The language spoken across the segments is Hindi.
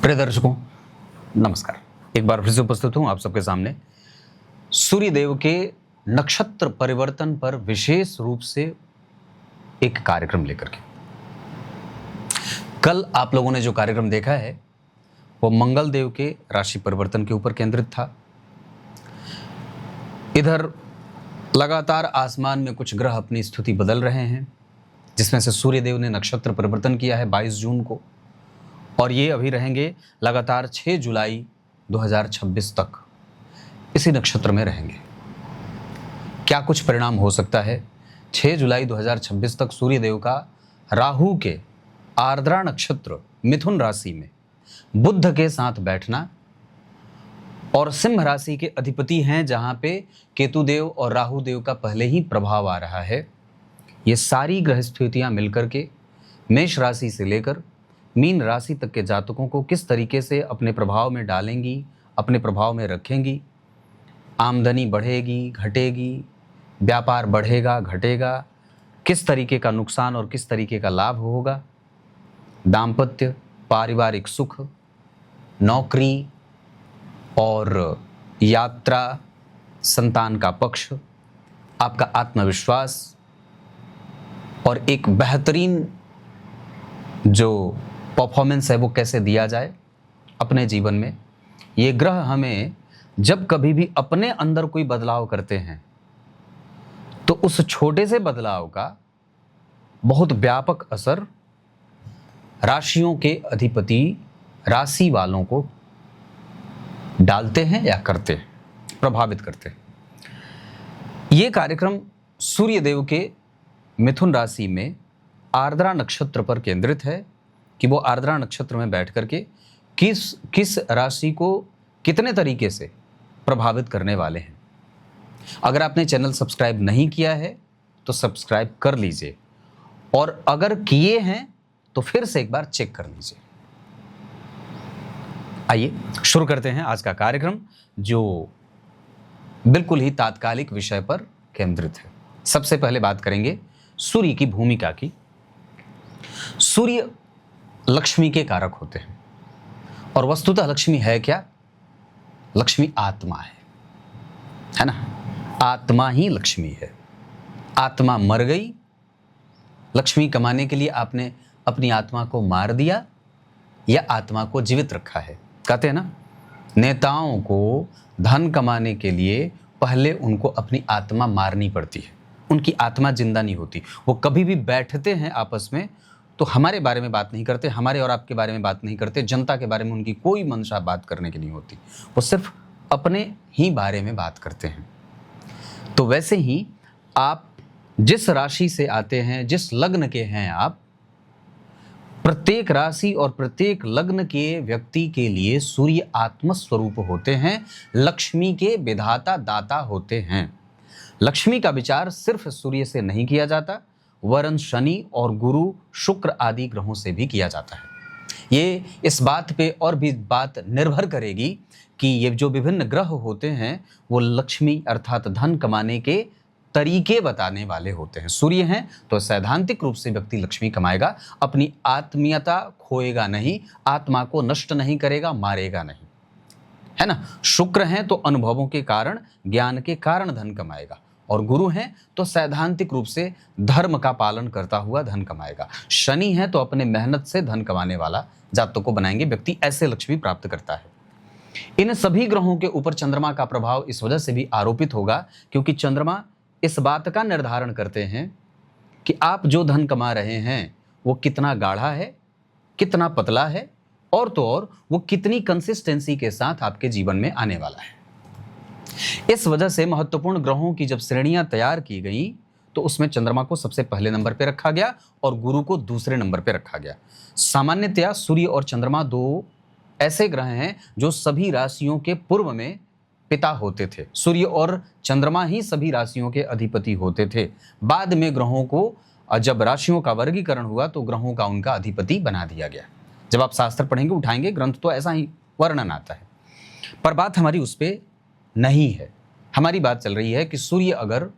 प्रिय दर्शकों, नमस्कार। एक बार फिर से उपस्थित हूं आप सबके सामने सूर्य देव के नक्षत्र परिवर्तन पर विशेष रूप से एक कार्यक्रम लेकर के। कल आप लोगों ने जो कार्यक्रम देखा है वो मंगल देव के राशि परिवर्तन के ऊपर केंद्रित था। इधर लगातार आसमान में कुछ ग्रह अपनी स्थिति बदल रहे हैं, जिसमें से सूर्य देव ने नक्षत्र परिवर्तन किया है 22 जून को, और ये अभी रहेंगे लगातार 6 जुलाई 2026 तक इसी नक्षत्र में रहेंगे। क्या कुछ परिणाम हो सकता है? 6 जुलाई 2026 तक सूर्य देव का राहु के आर्द्रा नक्षत्र मिथुन राशि में बुध के साथ बैठना, और सिंह राशि के अधिपति हैं जहां पे केतु देव और राहु देव का पहले ही प्रभाव आ रहा है। ये सारी ग्रह स्थितियां मिलकर के मेष राशि से लेकर मीन राशि तक के जातकों को किस तरीके से अपने प्रभाव में डालेंगी, अपने प्रभाव में रखेंगी। आमदनी बढ़ेगी, घटेगी, व्यापार बढ़ेगा, घटेगा, किस तरीके का नुकसान और किस तरीके का लाभ होगा, दाम्पत्य, पारिवारिक सुख, नौकरी और यात्रा, संतान का पक्ष, आपका आत्मविश्वास और एक बेहतरीन जो परफॉर्मेंस है वो कैसे दिया जाए अपने जीवन में। ये ग्रह हमें जब कभी भी अपने अंदर कोई बदलाव करते हैं तो उस छोटे से बदलाव का बहुत व्यापक असर राशियों के अधिपति राशि वालों को डालते हैं या करते हैं, प्रभावित करते हैं। ये कार्यक्रम सूर्य देव के मिथुन राशि में आर्द्रा नक्षत्र पर केंद्रित है कि वो आर्द्रा नक्षत्र में बैठ करके किस राशि को कितने तरीके से प्रभावित करने वाले हैं। अगर आपने चैनल सब्सक्राइब नहीं किया है तो सब्सक्राइब कर लीजिए, और अगर किए हैं तो फिर से एक बार चेक कर लीजिए। आइए शुरू करते हैं आज का कार्यक्रम, जो बिल्कुल ही तात्कालिक विषय पर केंद्रित है। सबसे पहले बात करेंगे सूर्य की भूमिका की। सूर्य लक्ष्मी के कारक होते हैं, और वस्तुतः लक्ष्मी है क्या? लक्ष्मी आत्मा है ना? आत्मा ही लक्ष्मी है। आत्मा मर गई, लक्ष्मी कमाने के लिए आपने अपनी आत्मा को मार दिया या आत्मा को जीवित रखा है। कहते हैं ना, नेताओं को धन कमाने के लिए पहले उनको अपनी आत्मा मारनी पड़ती है, उनकी आत्मा जिंदा नहीं होती। वो कभी भी बैठते हैं आपस में तो हमारे बारे में बात नहीं करते, हमारे और आपके बारे में बात नहीं करते, जनता के बारे में उनकी कोई मंशा बात करने की नहीं होती, वो सिर्फ अपने ही बारे में बात करते हैं। तो वैसे ही आप जिस राशि से आते हैं, जिस लग्न के हैं आप, प्रत्येक राशि और प्रत्येक लग्न के व्यक्ति के लिए सूर्य आत्मस्वरूप होते हैं, लक्ष्मी के विधाता दाता होते हैं। लक्ष्मी का विचार सिर्फ सूर्य से नहीं किया जाता, वरन शनि और गुरु, शुक्र आदि ग्रहों से भी किया जाता है। ये इस बात पे और भी बात निर्भर करेगी कि ये जो विभिन्न ग्रह होते हैं वो लक्ष्मी अर्थात धन कमाने के तरीके बताने वाले होते हैं। सूर्य हैं तो सैद्धांतिक रूप से व्यक्ति लक्ष्मी कमाएगा, अपनी आत्मीयता खोएगा नहीं, आत्मा को नष्ट नहीं करेगा, मारेगा नहीं, है ना। शुक्र हैं तो अनुभवों के कारण, ज्ञान के कारण धन कमाएगा, और गुरु हैं तो सैद्धांतिक रूप से धर्म का पालन करता हुआ धन कमाएगा। शनि है तो अपने मेहनत से धन कमाने वाला जातकों को बनाएंगे। व्यक्ति ऐसे लक्ष्मी प्राप्त करता है। इन सभी ग्रहों के ऊपर चंद्रमा का प्रभाव इस वजह से भी आरोपित होगा क्योंकि चंद्रमा इस बात का निर्धारण करते हैं कि आप जो धन कमा रहे हैं वो कितना गाढ़ा है, कितना पतला है, और तो और वो कितनी कंसिस्टेंसी के साथ आपके जीवन में आने वाला है। इस वजह से महत्वपूर्ण ग्रहों की जब श्रेणियां तैयार की गई तो उसमें चंद्रमा को सबसे पहले नंबर पे रखा गया और गुरु को दूसरे नंबर पे रखा गया। सामान्यतया सूर्य और चंद्रमा दो ऐसे ग्रह हैं जो सभी राशियों के पूर्व में पिता होते थे। सूर्य और चंद्रमा ही सभी राशियों के अधिपति होते थे। बाद में ग्रहों को जब राशियों का वर्गीकरण हुआ तो ग्रहों का उनका अधिपति बना दिया गया। जब आप शास्त्र पढ़ेंगे, उठाएंगे ग्रंथ, तो ऐसा ही वर्णन आता है। पर बात हमारी उस पर नहीं है। हमारी बात चल रही है कि सूर्य अगर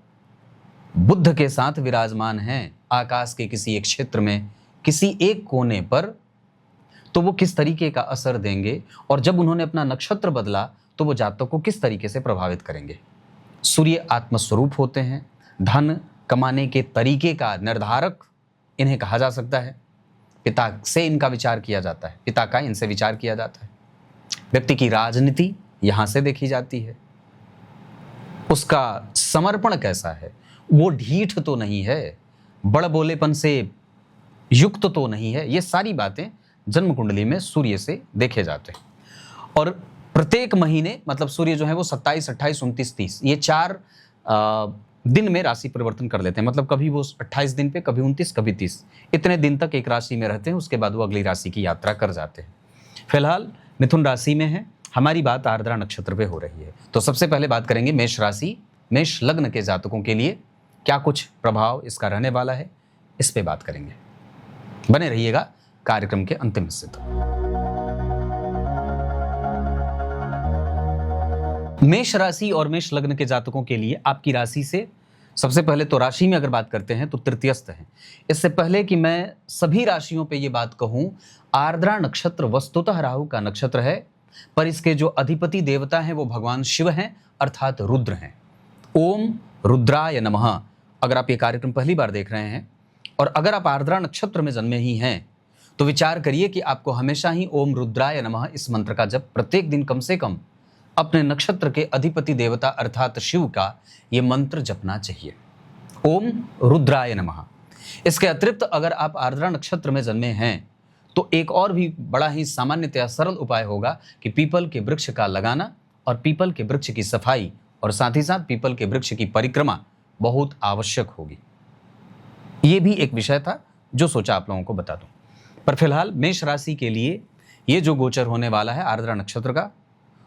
बुध के साथ विराजमान हैं आकाश के किसी एक क्षेत्र में, किसी एक कोने पर, तो वो किस तरीके का असर देंगे, और जब उन्होंने अपना नक्षत्र बदला तो वो जातक को किस तरीके से प्रभावित करेंगे। सूर्य आत्मस्वरूप होते हैं, धन कमाने के तरीके का निर्धारक इन्हें कहा जा सकता है। पिता से इनका विचार किया जाता है, पिता का इनसे विचार किया जाता है। व्यक्ति की राजनीति यहां से देखी जाती है, उसका समर्पण कैसा है, वो ढीठ तो नहीं है, बड़ बोलेपन से युक्त तो नहीं है। ये सारी बातें जन्म कुंडली में सूर्य से देखे जाते हैं। और प्रत्येक महीने मतलब सूर्य जो है वो 27, 28, 29, 30 ये 4 दिन में राशि परिवर्तन कर लेते हैं। मतलब कभी वो 28 दिन पे, कभी 29, कभी 30, इतने दिन तक एक राशि में रहते हैं, उसके बाद वो अगली राशि की यात्रा कर जाते हैं। फिलहाल मिथुन राशि में है, हमारी बात आर्द्रा नक्षत्र पे हो रही है। तो सबसे पहले बात करेंगे मेष राशि, मेष लग्न के जातकों के लिए क्या कुछ प्रभाव इसका रहने वाला है, इस पे बात करेंगे। बने रहिएगा कार्यक्रम के अंतिम हिस्से तक। मेष राशि और मेष लग्न के जातकों के लिए आपकी राशि से सबसे पहले तो राशि में अगर बात करते हैं तो तृतीयस्थ है। इससे पहले कि मैं सभी राशियों पे ये बात कहूं, आर्द्रा नक्षत्र वस्तुतः राहु का नक्षत्र है, पर इसके जो अधिपति देवता हैं वो भगवान शिव हैं, अर्थात रुद्र हैं। ओम रुद्राय नमः। अगर आप ये कार्यक्रम पहली बार देख रहे हैं और अगर आप आर्द्रा नक्षत्र में जन्मे ही हैं तो विचार करिए कि आपको हमेशा ही ओम रुद्राय नमः इस मंत्र का जप प्रत्येक दिन कम से कम अपने नक्षत्र के अधिपति देवता अर्थात शिव का ये मंत्र जपना चाहिए, ओम रुद्राय नमः। इसके अतिरिक्त अगर आप आर्द्रा नक्षत्र में जन्मे हैं तो एक और भी बड़ा ही सामान्यतया सरल उपाय होगा कि पीपल के वृक्ष का लगाना और पीपल के वृक्ष की सफाई और साथ ही साथ पीपल के वृक्ष की परिक्रमा बहुत आवश्यक होगी। ये भी एक विषय था जो सोचा आप लोगों को बता दूं। पर फिलहाल मेष राशि के लिए ये जो गोचर होने वाला है आर्द्रा नक्षत्र का,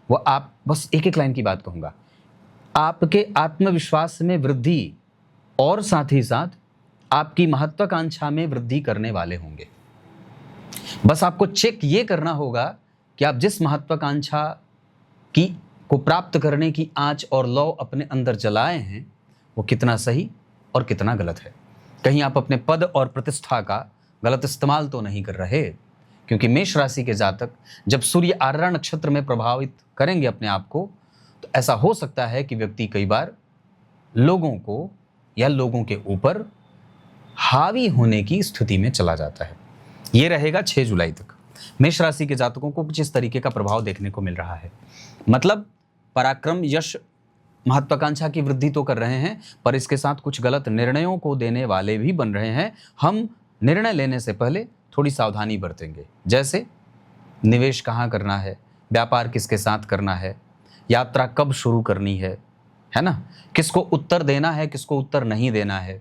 वो आप बस एक एक लाइन की बात कहूंगा, आपके आत्मविश्वास में वृद्धि और साथ ही साथ आपकी महत्वाकांक्षा में वृद्धि करने वाले होंगे। बस आपको चेक ये करना होगा कि आप जिस महत्वाकांक्षा की को प्राप्त करने की आंच और लौ अपने अंदर जलाए हैं वो कितना सही और कितना गलत है। कहीं आप अपने पद और प्रतिष्ठा का गलत इस्तेमाल तो नहीं कर रहे, क्योंकि मेष राशि के जातक जब सूर्य आर्द्रा नक्षत्र में प्रभावित करेंगे अपने आप को तो ऐसा हो सकता है कि व्यक्ति कई बार लोगों को या लोगों के ऊपर हावी होने की स्थिति में चला जाता है। ये रहेगा 6 जुलाई तक। मेष राशि के जातकों को कुछ इस तरीके का प्रभाव देखने को मिल रहा है। मतलब पराक्रम, यश, महत्वाकांक्षा की वृद्धि तो कर रहे हैं, पर इसके साथ कुछ गलत निर्णयों को देने वाले भी बन रहे हैं। हम निर्णय लेने से पहले थोड़ी सावधानी बरतेंगे, जैसे निवेश कहाँ करना है, व्यापार किसके साथ करना है, यात्रा कब शुरू करनी है ना, किसको उत्तर देना है, किसको उत्तर नहीं देना है।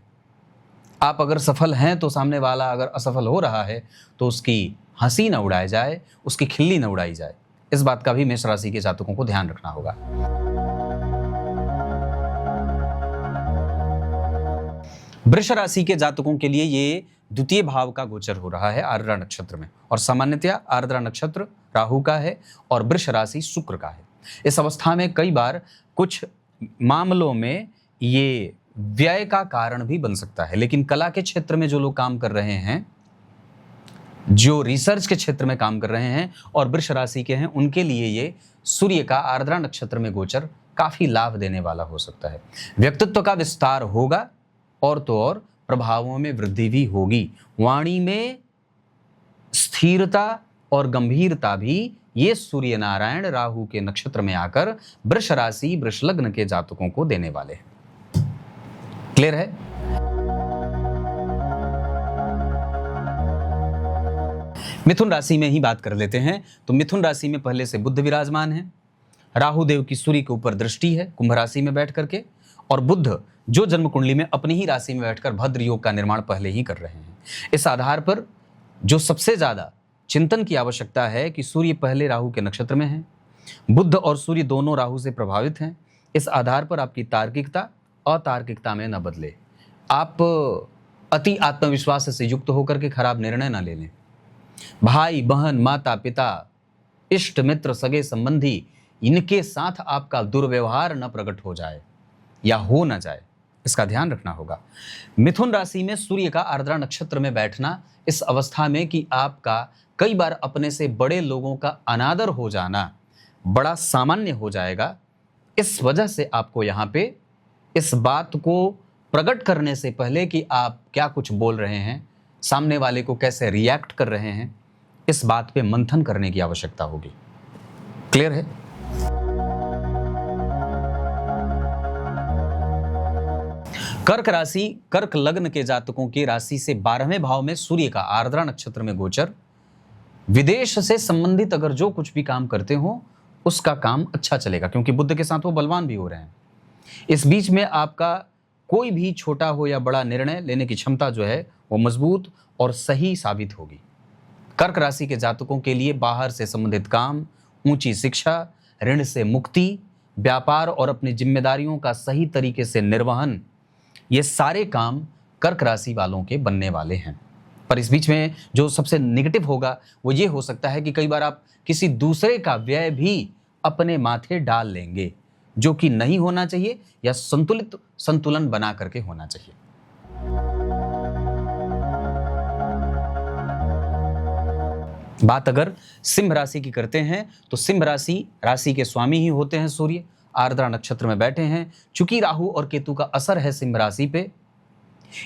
आप अगर सफल हैं तो सामने वाला अगर असफल हो रहा है तो उसकी हंसी न उड़ाई जाए, उसकी खिल्ली न उड़ाई जाए। इस बात का भी मेष राशि के जातकों को ध्यान रखना होगा। वृष राशि के जातकों के लिए ये द्वितीय भाव का गोचर हो रहा है आर्द्रा नक्षत्र में, और सामान्यतया आर्द्रा नक्षत्र राहु का है और वृष राशि शुक्र का है। इस अवस्था में कई बार कुछ मामलों में ये व्यय का कारण भी बन सकता है, लेकिन कला के क्षेत्र में जो लोग काम कर रहे हैं, जो रिसर्च के क्षेत्र में काम कर रहे हैं और वृष राशि के हैं, उनके लिए ये सूर्य का आर्द्रा नक्षत्र में गोचर काफी लाभ देने वाला हो सकता है। व्यक्तित्व का विस्तार होगा और तो और प्रभावों में वृद्धि भी होगी। वाणी में स्थिरता और गंभीरता भी ये सूर्य नारायण राहु के नक्षत्र में आकर वृष राशि, वृष लग्न के जातकों को देने वाले हैं। क्लियर है? मिथुन राशि में ही बात कर लेते हैं। तो मिथुन राशि में पहले से बुध विराजमान है, राहु देव की सूर्य के ऊपर दृष्टि है कुंभ राशि में बैठ करके, और बुध जो जन्म कुंडली में अपनी ही राशि में बैठकर भद्र योग का निर्माण पहले ही कर रहे हैं। इस आधार पर जो सबसे ज्यादा चिंतन की आवश्यकता है कि सूर्य पहले राहु के नक्षत्र में है, बुध और सूर्य दोनों राहु से प्रभावित हैं। इस आधार पर आपकी तार्किकता अतार्किकता में न बदले, आप अति आत्मविश्वास से युक्त होकर के खराब निर्णय न ले लें। भाई बहन, माता पिता, इष्ट मित्र, सगे संबंधी, इनके साथ आपका दुर्व्यवहार न प्रकट हो जाए या हो न जाए, इसका ध्यान रखना होगा। मिथुन राशि में सूर्य का आर्द्रा नक्षत्र में बैठना इस अवस्था में कि आपका कई बार अपने से बड़े लोगों का अनादर हो जाना बड़ा सामान्य हो जाएगा। इस वजह से आपको यहाँ पे इस बात को प्रकट करने से पहले कि आप क्या कुछ बोल रहे हैं, सामने वाले को कैसे रिएक्ट कर रहे हैं, इस बात पे मंथन करने की आवश्यकता होगी। क्लियर है? कर्क राशि, कर्क लग्न के जातकों की राशि से 12वें भाव में सूर्य का आर्द्रा नक्षत्र में गोचर। विदेश से संबंधित अगर जो कुछ भी काम करते हो उसका काम अच्छा चलेगा, क्योंकि बुध के साथ वो बलवान भी हो रहे हैं। इस बीच में आपका कोई भी छोटा हो या बड़ा निर्णय लेने की क्षमता जो है वो मजबूत और सही साबित होगी। कर्क राशि के जातकों के लिए बाहर से संबंधित काम, ऊंची शिक्षा, ऋण से मुक्ति, व्यापार और अपनी जिम्मेदारियों का सही तरीके से निर्वहन, ये सारे काम कर्क राशि वालों के बनने वाले हैं। पर इस बीच में जो सबसे नेगेटिव होगा वो ये हो सकता है कि कई बार आप किसी दूसरे का व्यय भी अपने माथे डाल लेंगे, जो कि नहीं होना चाहिए, या संतुलन बना करके होना चाहिए। बात अगर सिंह राशि की करते हैं तो सिंह राशि के स्वामी ही होते हैं सूर्य, आर्द्रा नक्षत्र में बैठे हैं। चूंकि राहु और केतु का असर है सिंह राशि पे,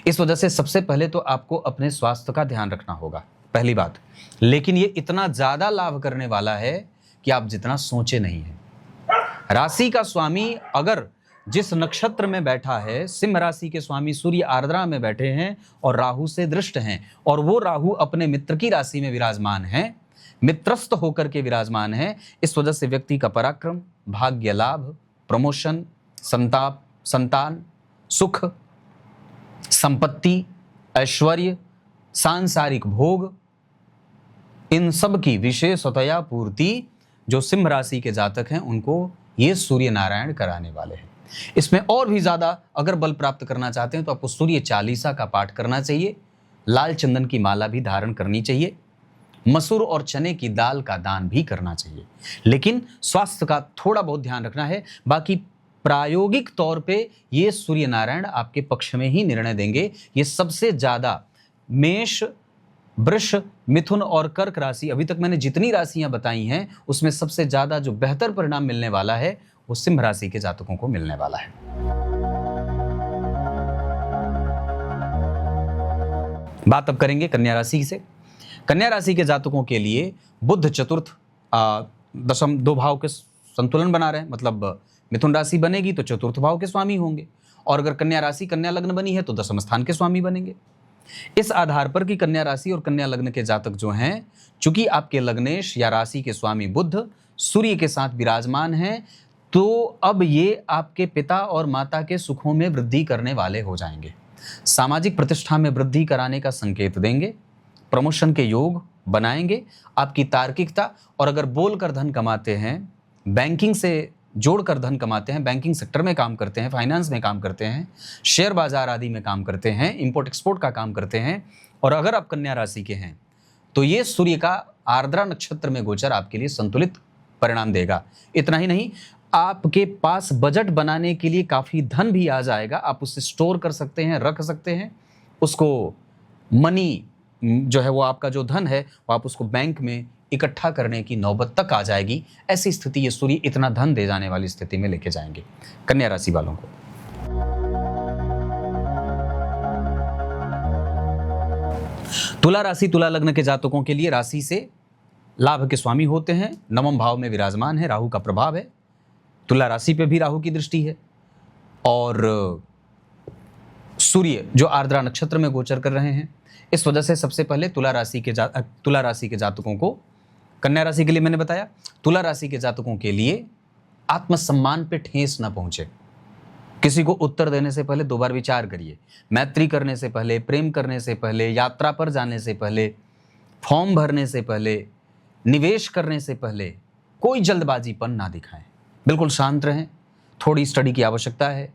इस वजह से सबसे पहले तो आपको अपने स्वास्थ्य का ध्यान रखना होगा, पहली बात। लेकिन ये इतना ज्यादा लाभ करने वाला है कि आप जितना सोचे नहीं है। राशि का स्वामी अगर जिस नक्षत्र में बैठा है, सिंह राशि के स्वामी सूर्य आर्द्रा में बैठे हैं और राहु से दृष्ट हैं, और वो राहु अपने मित्र की राशि में विराजमान है, मित्रस्थ होकर के विराजमान है। इस वजह से व्यक्ति का पराक्रम, भाग्य लाभ, प्रमोशन, संतान, सुख, संपत्ति, ऐश्वर्य, सांसारिक भोग, इन सब की विशेषतया पूर्ति जो सिंह राशि के जातक हैं उनको ये सूर्य नारायण कराने वाले हैं। इसमें और भी ज्यादा अगर बल प्राप्त करना चाहते हैं तो आपको सूर्य चालीसा का पाठ करना चाहिए, लाल चंदन की माला भी धारण करनी चाहिए, मसूर और चने की दाल का दान भी करना चाहिए। लेकिन स्वास्थ्य का थोड़ा बहुत ध्यान रखना है। बाकी प्रायोगिक तौर पे ये सूर्य नारायण आपके पक्ष में ही निर्णय देंगे। ये सबसे ज्यादा मेष, वृष, मिथुन और कर्क राशि, अभी तक मैंने जितनी राशियां बताई हैं उसमें सबसे ज्यादा जो बेहतर परिणाम मिलने वाला है वो सिंह राशि के जातकों को मिलने वाला है। बात अब करेंगे कन्या राशि से। कन्या राशि के जातकों के लिए बुध चतुर्थ दशम 2 भाव के संतुलन बना रहे हैं, मतलब मिथुन राशि बनेगी तो चतुर्थ भाव के स्वामी होंगे, और अगर कन्या राशि कन्या लग्न बनी है तो दशम स्थान के स्वामी बनेंगे। इस आधार पर कि कन्या राशि और कन्या लग्न के जातक जो हैं, चूंकि आपके लग्नेश या राशि के स्वामी बुध सूर्य के साथ विराजमान हैं, तो अब ये आपके पिता और माता के सुखों में वृद्धि करने वाले हो जाएंगे, सामाजिक प्रतिष्ठा में वृद्धि कराने का संकेत देंगे, प्रमोशन के योग बनाएंगे। आपकी तार्किकता, और अगर बोलकर धन कमाते हैं, बैंकिंग से जोड़कर धन कमाते हैं, बैंकिंग सेक्टर में काम करते हैं, फाइनेंस में काम करते हैं, शेयर बाजार आदि में काम करते हैं, इंपोर्ट एक्सपोर्ट का काम करते हैं, और अगर आप कन्या राशि के हैं तो ये सूर्य का आर्द्रा नक्षत्र में गोचर आपके लिए संतुलित परिणाम देगा। इतना ही नहीं, आपके पास बजट बनाने के लिए काफी धन भी आ जाएगा। आप उसे स्टोर कर सकते हैं, रख सकते हैं उसको। मनी जो है वो आपका जो धन है वो आप उसको बैंक में इकट्ठा करने की नौबत तक आ जाएगी। ऐसी स्थिति ये सूर्य इतना धन दे जाने वाली स्थिति में लेके जाएंगे कन्या राशि वालों को। तुला राशि, तुला लग्न के जातकों के लिए राशि से लाभ के स्वामी होते हैं, नवम भाव में विराजमान है, राहु का प्रभाव है, तुला राशि पे भी राहु की दृष्टि है, और सूर्य जो आर्द्रा नक्षत्र में गोचर कर रहे हैं। इस वजह से सबसे पहले तुला राशि के जातकों को, कन्या राशि के लिए मैंने बताया, तुला राशि के जातकों के लिए आत्मसम्मान पे ठेस न पहुंचे। किसी को उत्तर देने से पहले 2 बार विचार करिए। मैत्री करने से पहले, प्रेम करने से पहले, यात्रा पर जाने से पहले, फॉर्म भरने से पहले, निवेश करने से पहले कोई जल्दबाजीपन ना दिखाएं। बिल्कुल शांत रहें, थोड़ी स्टडी की आवश्यकता है,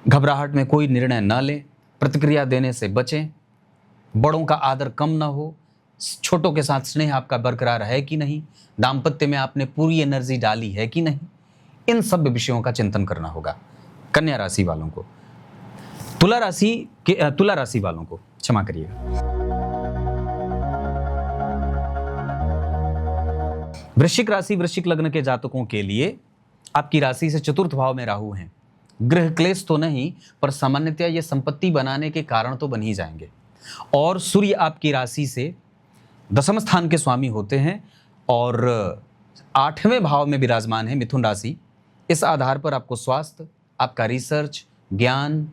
घबराहट में कोई निर्णय ना लें, प्रतिक्रिया देने से बचें, बड़ों का आदर कम ना हो, छोटों के साथ स्नेह आपका बरकरार है कि नहीं, दाम्पत्य में आपने पूरी एनर्जी डाली है कि नहीं, इन सब विषयों का चिंतन करना होगा कन्या राशि वालों को। तुला राशि वालों को क्षमा करिएगा। वृश्चिक राशि वृश्चिक लग्न के जातकों के लिए आपकी राशि से चतुर्थ भाव में राहु हैं। गृह क्लेश तो नहीं, पर सामान्यतया ये संपत्ति बनाने के कारण तो बन ही जाएंगे। और सूर्य आपकी राशि से दसम स्थान के स्वामी होते हैं और 8वें भाव में विराजमान है मिथुन राशि। इस आधार पर आपको स्वास्थ्य, आपका रिसर्च, ज्ञान,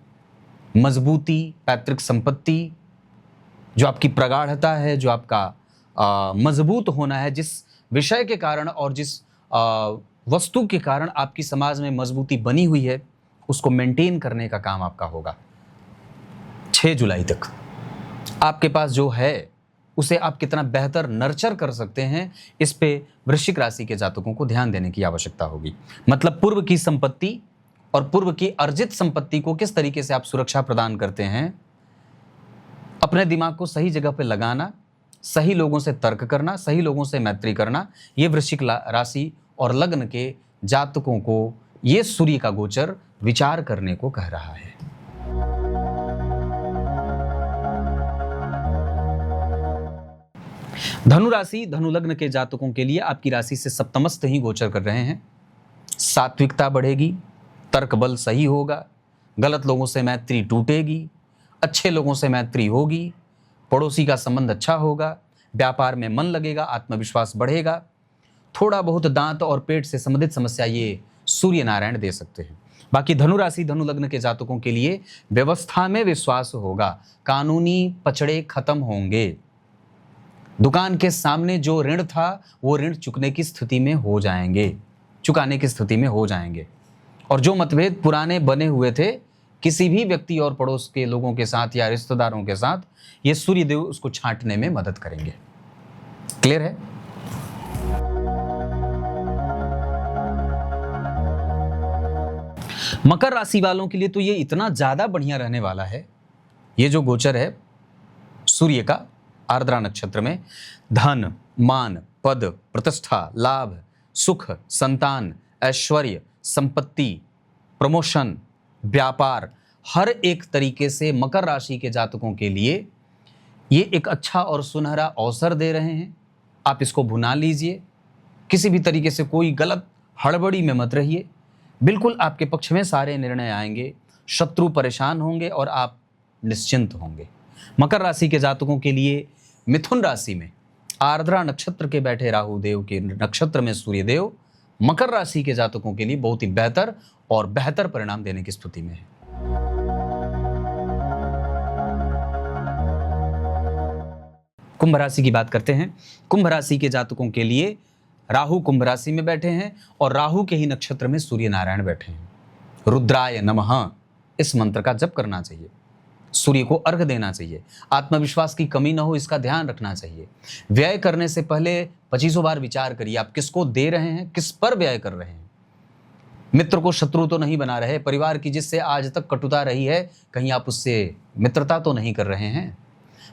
मजबूती, पैतृक संपत्ति, जो आपकी प्रगाढ़ता है, जो आपका मजबूत होना है, जिस विषय के कारण और जिस वस्तु के कारण आपकी समाज में मजबूती बनी हुई है, उसको मेंटेन करने का काम आपका होगा। 6 जुलाई तक आपके पास जो है उसे आप कितना बेहतर नर्चर कर सकते हैं, इस पे वृश्चिक राशि के जातकों को ध्यान देने की आवश्यकता होगी। मतलब पूर्व की संपत्ति और पूर्व की अर्जित संपत्ति को किस तरीके से आप सुरक्षा प्रदान करते हैं, अपने दिमाग को सही जगह पे लगाना, सही लोगों से तर्क करना, सही लोगों से मैत्री करना, ये वृश्चिक राशि और लग्न के जातकों को ये सूर्य का गोचर विचार करने को कह रहा है। धनु राशि धनु लग्न के जातकों के लिए आपकी राशि से सप्तमस्थ ही गोचर कर रहे हैं। सात्विकता बढ़ेगी, तर्क बल सही होगा, गलत लोगों से मैत्री टूटेगी, अच्छे लोगों से मैत्री होगी, पड़ोसी का संबंध अच्छा होगा, व्यापार में मन लगेगा, आत्मविश्वास बढ़ेगा। थोड़ा बहुत दांत और पेट से संबंधित समस्या ये सूर्य नारायण दे सकते हैं। बाकी धनु राशि धनु लग्न के जातकों के लिए व्यवस्था में विश्वास होगा, कानूनी पचड़े खत्म होंगे, दुकान के सामने जो ऋण था वो ऋण चुकाने की स्थिति में हो जाएंगे। और जो मतभेद पुराने बने हुए थे किसी भी व्यक्ति और पड़ोस के लोगों के साथ या रिश्तेदारों के साथ, ये सूर्य देव उसको छांटने में मदद करेंगे। क्लियर है? मकर राशि वालों के लिए तो ये इतना ज्यादा बढ़िया रहने वाला है। ये जो गोचर है सूर्य का आर्द्रा नक्षत्र में, धन, मान, पद, प्रतिष्ठा, लाभ, सुख, संतान, ऐश्वर्य, संपत्ति, प्रमोशन, व्यापार, हर एक तरीके से मकर राशि के जातकों के लिए ये एक अच्छा और सुनहरा अवसर दे रहे हैं। आप इसको भुना लीजिए, किसी भी तरीके से कोई गलत हड़बड़ी में मत रहिए। बिल्कुल आपके पक्ष में सारे निर्णय आएंगे, शत्रु परेशान होंगे और आप निश्चिंत होंगे। मकर राशि के जातकों के लिए मिथुन राशि में आर्द्रा नक्षत्र के बैठे राहु देव के नक्षत्र में सूर्य देव मकर राशि के जातकों के लिए बहुत ही बेहतर और बेहतर परिणाम देने की स्थिति में है। कुंभ राशि की बात करते हैं। कुंभ राशि के जातकों के लिए राहु कुंभ राशि में बैठे हैं और राहु के ही नक्षत्र में सूर्य नारायण बैठे हैं। रुद्राय नमः इस मंत्र का जप करना चाहिए, सूर्य को अर्घ देना चाहिए, आत्मविश्वास की कमी न हो इसका ध्यान रखना चाहिए। व्यय करने से पहले 25 बार विचार करिए आप किसको दे रहे हैं, किस पर व्यय कर रहे हैं। मित्र को शत्रु तो नहीं बना रहे, परिवार की जिससे आज तक कटुता रही है कहीं आप उससे मित्रता तो नहीं कर रहे हैं।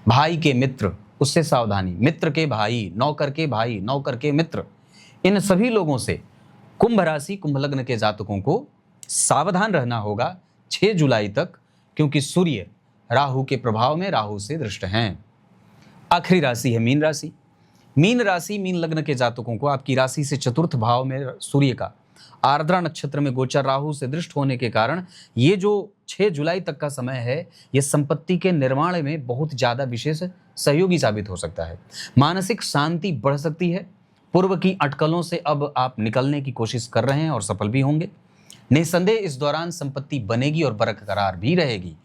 भाई के मित्र उससे सावधानी, मित्र के भाई, नौकर के भाई, नौकर के मित्र, इन सभी लोगों से कुंभ राशि कुंभ लग्न के जातकों को सावधान रहना होगा 6 जुलाई तक, क्योंकि सूर्य राहु के प्रभाव में राहु से दृष्ट हैं। आखिरी राशि है मीन राशि। मीन राशि मीन लग्न के जातकों को आपकी राशि से चतुर्थ भाव में सूर्य का आर्द्रा नक्षत्र में गोचर राहु से दृष्ट होने के कारण ये जो 6 जुलाई तक का समय है, ये संपत्ति के निर्माण में बहुत ज़्यादा विशेष सहयोगी साबित हो सकता है। मानसिक शांति बढ़ सकती है। पूर्व की अटकलों से अब आप निकलने की कोशिश कर रहे हैं और सफल भी होंगे। निसंदेह इस दौरान संपत्ति बनेगी और बरकरार भी रहेगी।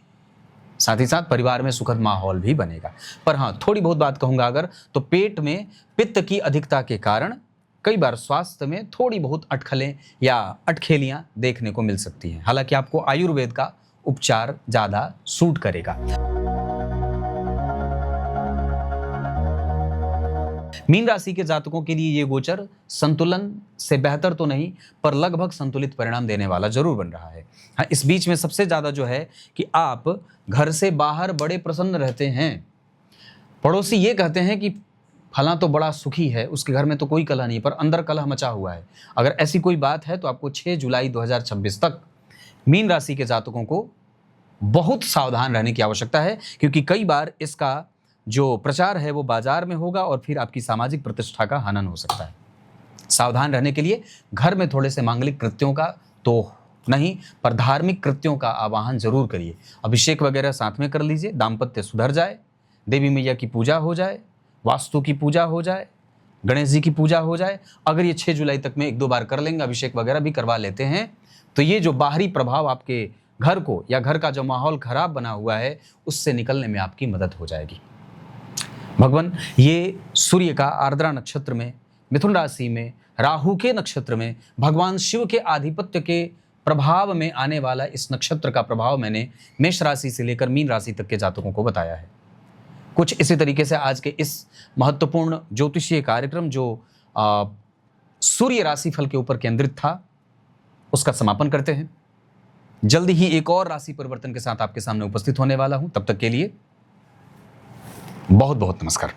साथ ही साथ परिवार में सुखद माहौल भी बनेगा। पर हाँ, थोड़ी बहुत बात कहूँगा अगर, तो पेट में पित्त की अधिकता के कारण कई बार स्वास्थ्य में थोड़ी बहुत अटखलें या अटखेलियाँ देखने को मिल सकती हैं। हालांकि आपको आयुर्वेद का उपचार ज़्यादा सूट करेगा। मीन राशि के जातकों के लिए ये गोचर संतुलन से बेहतर तो नहीं, पर लगभग संतुलित परिणाम देने वाला जरूर बन रहा है। हाँ, इस बीच में सबसे ज़्यादा जो है कि आप घर से बाहर बड़े प्रसन्न रहते हैं। पड़ोसी ये कहते हैं कि फलां तो बड़ा सुखी है, उसके घर में तो कोई कलह नहीं, पर अंदर कलह मचा हुआ है। अगर ऐसी कोई बात है तो आपको 6 जुलाई 2026 तक मीन राशि के जातकों को बहुत सावधान रहने की आवश्यकता है, क्योंकि कई बार इसका जो प्रचार है वो बाजार में होगा और फिर आपकी सामाजिक प्रतिष्ठा का हनन हो सकता है। सावधान रहने के लिए घर में थोड़े से मांगलिक कृत्यों का तो नहीं पर धार्मिक कृत्यों का आवाहन जरूर करिए। अभिषेक वगैरह साथ में कर लीजिए, दाम्पत्य सुधर जाए, देवी मैया की पूजा हो जाए, वास्तु की पूजा हो जाए, गणेश जी की पूजा हो जाए। अगर ये 6 जुलाई तक में 1-2 बार कर लेंगे, अभिषेक वगैरह भी करवा लेते हैं, तो ये जो बाहरी प्रभाव आपके घर को या घर का जो माहौल खराब बना हुआ है उससे निकलने में आपकी मदद हो जाएगी। भगवान, ये सूर्य का आर्द्रा नक्षत्र में, मिथुन राशि में, राहु के नक्षत्र में, भगवान शिव के आधिपत्य के प्रभाव में आने वाला इस नक्षत्र का प्रभाव मैंने मेष राशि से लेकर मीन राशि तक के जातकों को बताया है। कुछ इसी तरीके से आज के इस महत्वपूर्ण ज्योतिषीय कार्यक्रम जो सूर्य राशि फल के ऊपर केंद्रित था, उसका समापन करते हैं। जल्दी ही एक और राशि परिवर्तन के साथ आपके सामने उपस्थित होने वाला हूं। तब तक के लिए बहुत बहुत नमस्कार।